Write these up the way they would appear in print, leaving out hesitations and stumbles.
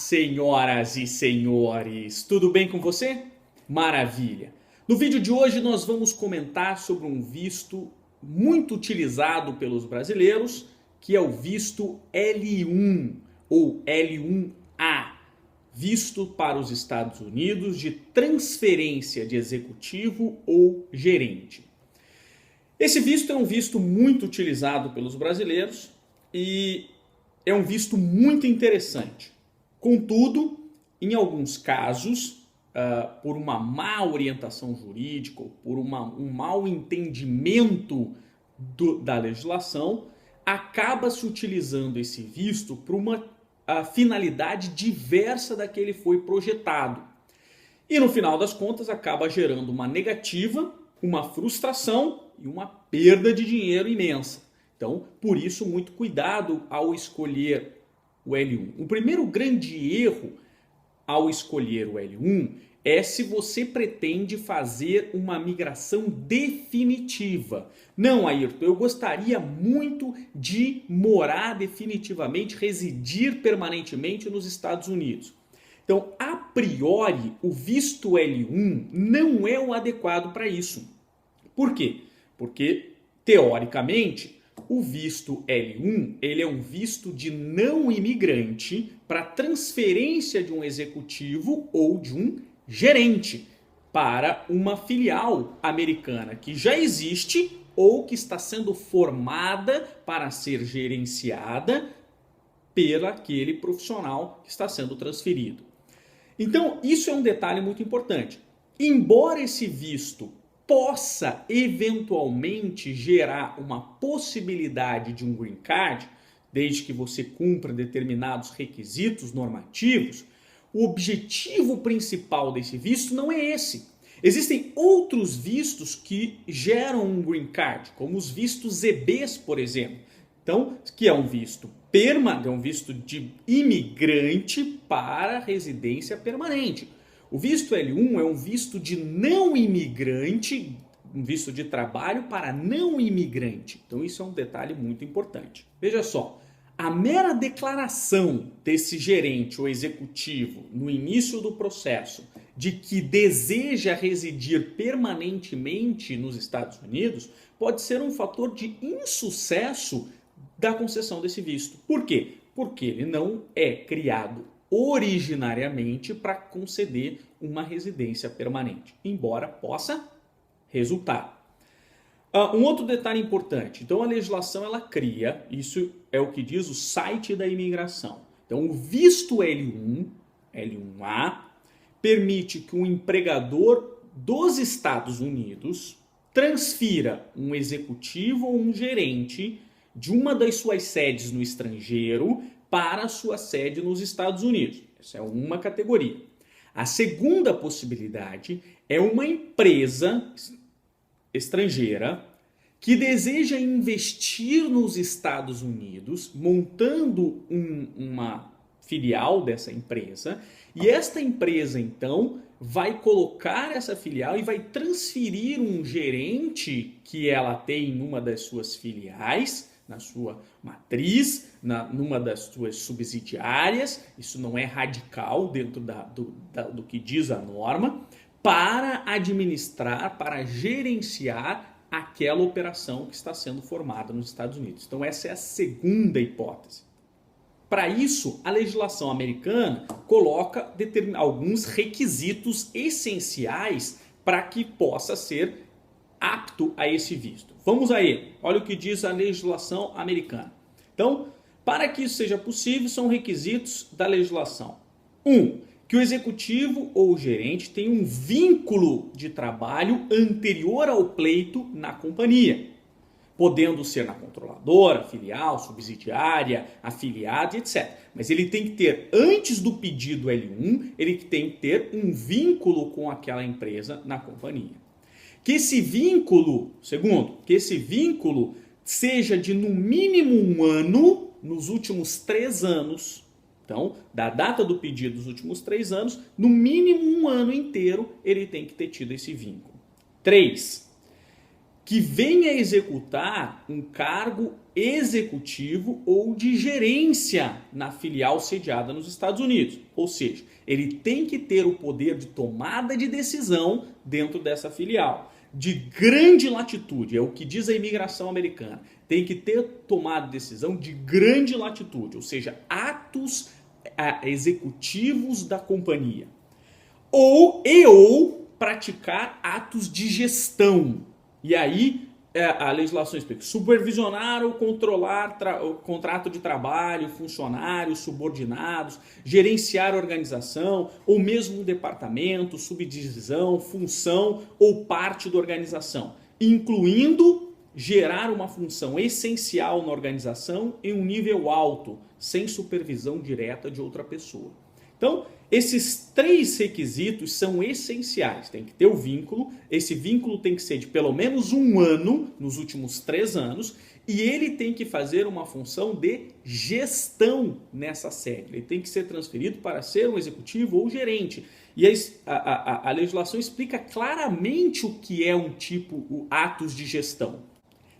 senhoras e senhores! Tudo bem com você? Maravilha! No vídeo de hoje nós vamos comentar sobre um visto muito utilizado pelos brasileiros, que é o visto L1 ou L1A, visto para os Estados Unidos de transferência de executivo ou gerente. Esse visto é um visto muito utilizado pelos brasileiros e é um visto muito interessante. Contudo, em alguns casos, por uma má orientação jurídica, ou por um mau entendimento da legislação, acaba-se utilizando esse visto para uma finalidade diversa da que ele foi projetado. E no final das contas acaba gerando uma negativa, uma frustração e uma perda de dinheiro imensa. Então, por isso, muito cuidado ao escolher o L1. O primeiro grande erro ao escolher o L1 é se você pretende fazer uma migração definitiva. Não, Ayrton, eu gostaria muito de morar definitivamente, residir permanentemente nos Estados Unidos. Então, a priori, o visto L1 não é o adequado para isso. Por quê? Porque, teoricamente, o visto L1 ele é um visto de não imigrante para transferência de um executivo ou de um gerente para uma filial americana que já existe ou que está sendo formada para ser gerenciada pelo aquele profissional que está sendo transferido. Então, isso é um detalhe muito importante. Embora esse visto possa eventualmente gerar uma possibilidade de um green card, desde que você cumpra determinados requisitos normativos, o objetivo principal desse visto não é esse. Existem outros vistos que geram um green card, como os vistos ZBs, por exemplo. Então, que é um visto permanente, é um visto de imigrante para residência permanente. O visto L1 é um visto de não imigrante, um visto de trabalho para não imigrante. Então isso é um detalhe muito importante. Veja só, a mera declaração desse gerente ou executivo no início do processo de que deseja residir permanentemente nos Estados Unidos pode ser um fator de insucesso da concessão desse visto. Por quê? Porque ele não é criado originariamente para conceder uma residência permanente, embora possa resultar. Um outro detalhe importante, então a legislação ela cria, isso é o que diz o site da imigração. Então o visto L1, L1A, permite que um empregador dos Estados Unidos transfira um executivo ou um gerente de uma das suas sedes no estrangeiro para a sua sede nos Estados Unidos. Essa é uma categoria. A segunda possibilidade é uma empresa estrangeira que deseja investir nos Estados Unidos, montando uma filial dessa empresa, e esta empresa, então, vai colocar essa filial e vai transferir um gerente que ela tem em uma das suas filiais, na sua matriz, numa das suas subsidiárias, isso não é radical dentro do que diz a norma, para administrar, para gerenciar aquela operação que está sendo formada nos Estados Unidos. Então essa é a segunda hipótese. Para isso, a legislação americana coloca alguns requisitos essenciais para que possa ser apto a esse visto. Vamos aí, olha o que diz a legislação americana. Então, para que isso seja possível, são requisitos da legislação. 1. Que o executivo ou o gerente tenha um vínculo de trabalho anterior ao pleito na companhia, podendo ser na controladora, filial, subsidiária, afiliado, etc. Mas ele tem que ter, antes do pedido L1, ele tem que ter um vínculo com aquela empresa na companhia. Que esse vínculo, segundo, que esse vínculo seja de no mínimo um ano nos últimos 3 anos. Então, da data do pedido dos últimos 3 anos, no mínimo um ano inteiro ele tem que ter tido esse vínculo. 3. que venha executar um cargo executivo ou de gerência na filial sediada nos Estados Unidos. Ou seja, ele tem que ter o poder de tomada de decisão dentro dessa filial. De grande latitude, é o que diz a imigração americana. Tem que ter tomada de decisão de grande latitude, ou seja, atos executivos da companhia. Ou praticar atos de gestão. E aí a legislação explica: supervisionar ou controlar o contrato de trabalho, funcionários, subordinados, gerenciar a organização, ou mesmo um departamento, subdivisão, função ou parte da organização, incluindo gerar uma função essencial na organização em um nível alto, sem supervisão direta de outra pessoa. Então, esses 3 requisitos são essenciais. Tem que ter o vínculo, esse vínculo tem que ser de pelo menos 1 ano, nos últimos 3 anos, e ele tem que fazer uma função de gestão nessa sede. Ele tem que ser transferido para ser um executivo ou gerente. E a legislação explica claramente o que é atos de gestão.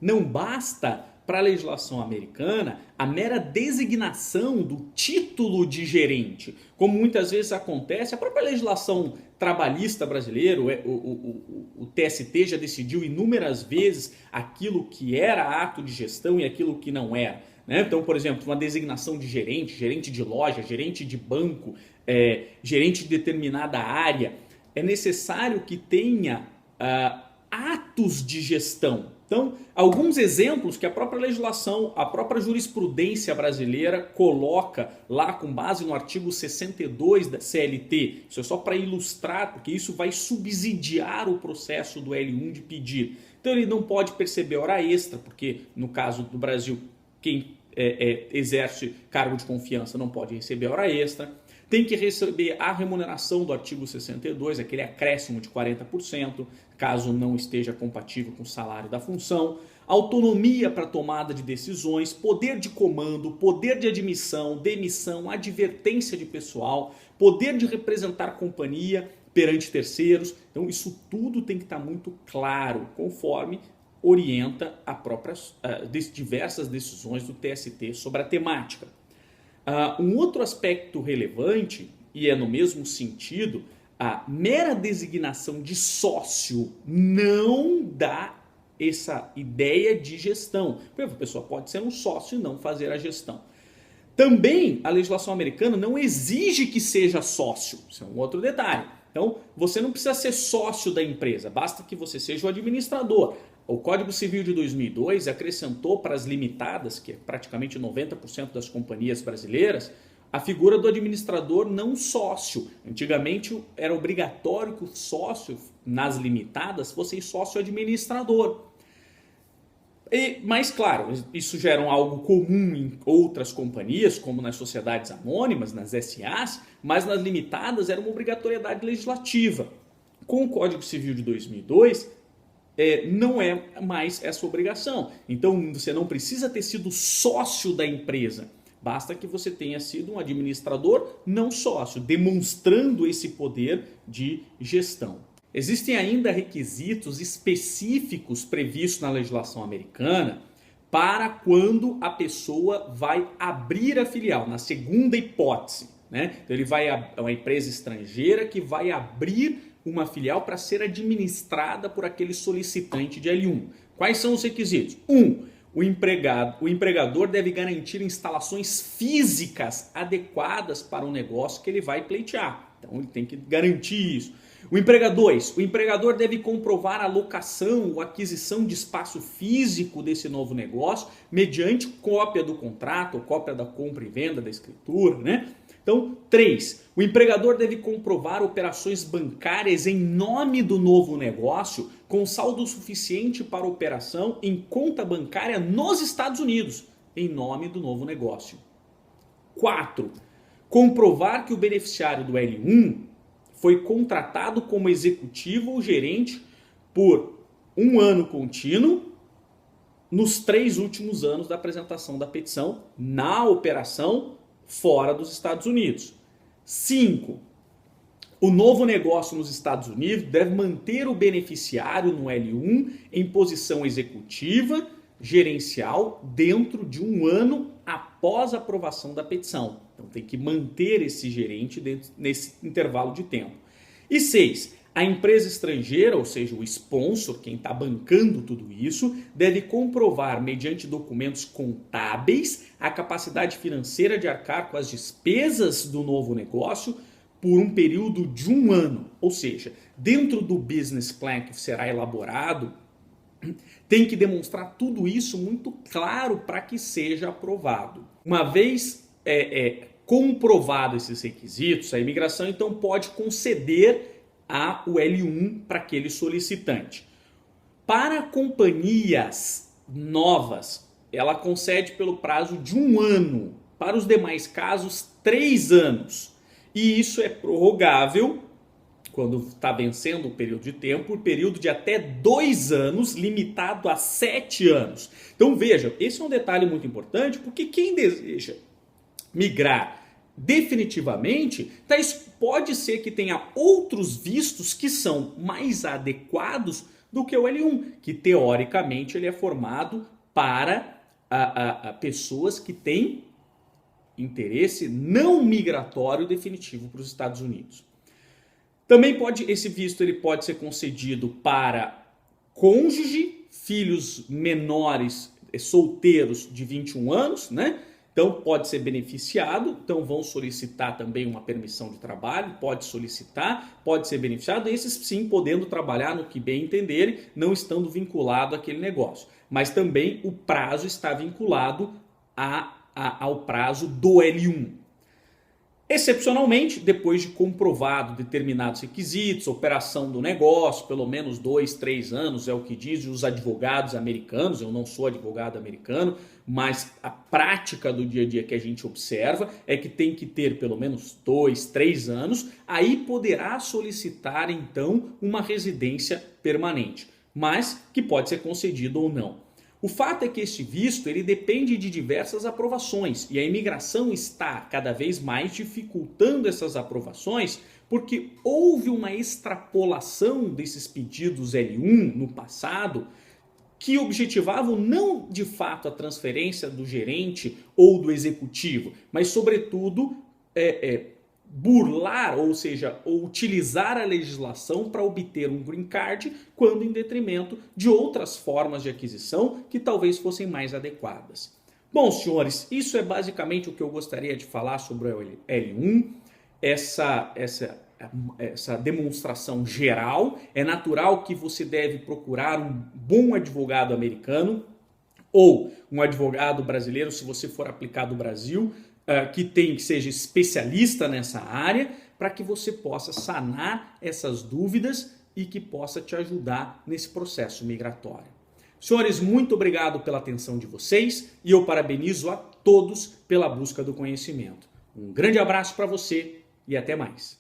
Não basta para a legislação americana a mera designação do título de gerente, como muitas vezes acontece. A própria legislação trabalhista brasileira, o TST já decidiu inúmeras vezes aquilo que era ato de gestão e aquilo que não era. Então, por exemplo, uma designação de gerente, gerente de loja, gerente de banco, gerente de determinada área, é necessário que tenha atos de gestão. Então, alguns exemplos que a própria legislação, a própria jurisprudência brasileira coloca lá com base no artigo 62 da CLT. Isso é só para ilustrar, porque isso vai subsidiar o processo do L1 de pedir. Então, ele não pode perceber hora extra, porque no caso do Brasil, quem exerce cargo de confiança não pode receber hora extra. Tem que receber a remuneração do artigo 62, aquele acréscimo de 40%, caso não esteja compatível com o salário da função. Autonomia para tomada de decisões, poder de comando, poder de admissão, demissão, advertência de pessoal, poder de representar a companhia perante terceiros. Então isso tudo tem que estar muito claro, conforme orienta diversas decisões do TST sobre a temática. Um outro aspecto relevante, e é no mesmo sentido, a mera designação de sócio não dá essa ideia de gestão. A pessoa pode ser um sócio e não fazer a gestão. Também a legislação americana não exige que seja sócio, isso é um outro detalhe. Então, você não precisa ser sócio da empresa, basta que você seja o administrador. O Código Civil de 2002 acrescentou para as limitadas, que é praticamente 90% das companhias brasileiras, a figura do administrador não sócio. Antigamente era obrigatório que o sócio, nas limitadas, fosse sócio administrador. Mas, claro, isso já era algo comum em outras companhias, como nas sociedades anônimas, nas SAs, mas nas limitadas era uma obrigatoriedade legislativa. Com o Código Civil de 2002, não é mais essa obrigação. Então, você não precisa ter sido sócio da empresa. Basta que você tenha sido um administrador não sócio, demonstrando esse poder de gestão. Existem ainda requisitos específicos previstos na legislação americana para quando a pessoa vai abrir a filial, na segunda hipótese. Então, é uma empresa estrangeira que vai abrir uma filial para ser administrada por aquele solicitante de L1. Quais são os requisitos? 1. O empregador deve garantir instalações físicas adequadas para o negócio que ele vai pleitear. Então, ele tem que garantir isso. O empregador deve comprovar a locação ou aquisição de espaço físico desse novo negócio mediante cópia do contrato, ou cópia da compra e venda da escritura, Então, 3. O empregador deve comprovar operações bancárias em nome do novo negócio com saldo suficiente para operação em conta bancária nos Estados Unidos, em nome do novo negócio. 4. Comprovar que o beneficiário do L1 foi contratado como executivo ou gerente por 1 ano contínuo nos 3 últimos anos da apresentação da petição na operação fora dos Estados Unidos. 5. O novo negócio nos Estados Unidos deve manter o beneficiário no L1 em posição executiva, gerencial, dentro de 1 ano após a aprovação da petição. Então tem que manter esse gerente nesse intervalo de tempo. E 6. A empresa estrangeira, ou seja, o sponsor, quem está bancando tudo isso, deve comprovar, mediante documentos contábeis, a capacidade financeira de arcar com as despesas do novo negócio por um período de 1 ano. Ou seja, dentro do business plan que será elaborado, tem que demonstrar tudo isso muito claro para que seja aprovado. Uma vez comprovado esses requisitos, a imigração então pode conceder o L1 para aquele solicitante. Para companhias novas, ela concede pelo prazo de 1 ano. Para os demais casos, 3 anos. E isso é prorrogável, quando está vencendo o período de tempo, por período de até 2 anos, limitado a 7 anos. Então veja, esse é um detalhe muito importante, porque quem deseja migrar definitivamente, pode ser que tenha outros vistos que são mais adequados do que o L1, que teoricamente ele é formado para pessoas que têm interesse não migratório definitivo para os Estados Unidos. Também esse visto ele pode ser concedido para cônjuge, filhos menores, solteiros de 21 anos, né? Então pode ser beneficiado, então vão solicitar também uma permissão de trabalho, pode solicitar, pode ser beneficiado, esses sim podendo trabalhar no que bem entenderem, não estando vinculado àquele negócio. Mas também o prazo está vinculado ao prazo do L1. Excepcionalmente, depois de comprovado determinados requisitos, operação do negócio, pelo menos 2, 3 anos, é o que dizem os advogados americanos, eu não sou advogado americano, mas a prática do dia a dia que a gente observa é que tem que ter pelo menos 2, 3 anos, aí poderá solicitar então uma residência permanente, mas que pode ser concedido ou não. O fato é que este visto ele depende de diversas aprovações e a imigração está cada vez mais dificultando essas aprovações porque houve uma extrapolação desses pedidos L1 no passado que objetivavam não de fato a transferência do gerente ou do executivo, mas sobretudo burlar, ou seja, utilizar a legislação para obter um green card, quando em detrimento de outras formas de aquisição que talvez fossem mais adequadas. Bom, senhores, isso é basicamente o que eu gostaria de falar sobre o L1, essa demonstração geral. É natural que você deve procurar um bom advogado americano ou um advogado brasileiro, se você for aplicar do Brasil, que seja especialista nessa área, para que você possa sanar essas dúvidas e que possa te ajudar nesse processo migratório. Senhores, muito obrigado pela atenção de vocês e eu parabenizo a todos pela busca do conhecimento. Um grande abraço para você e até mais.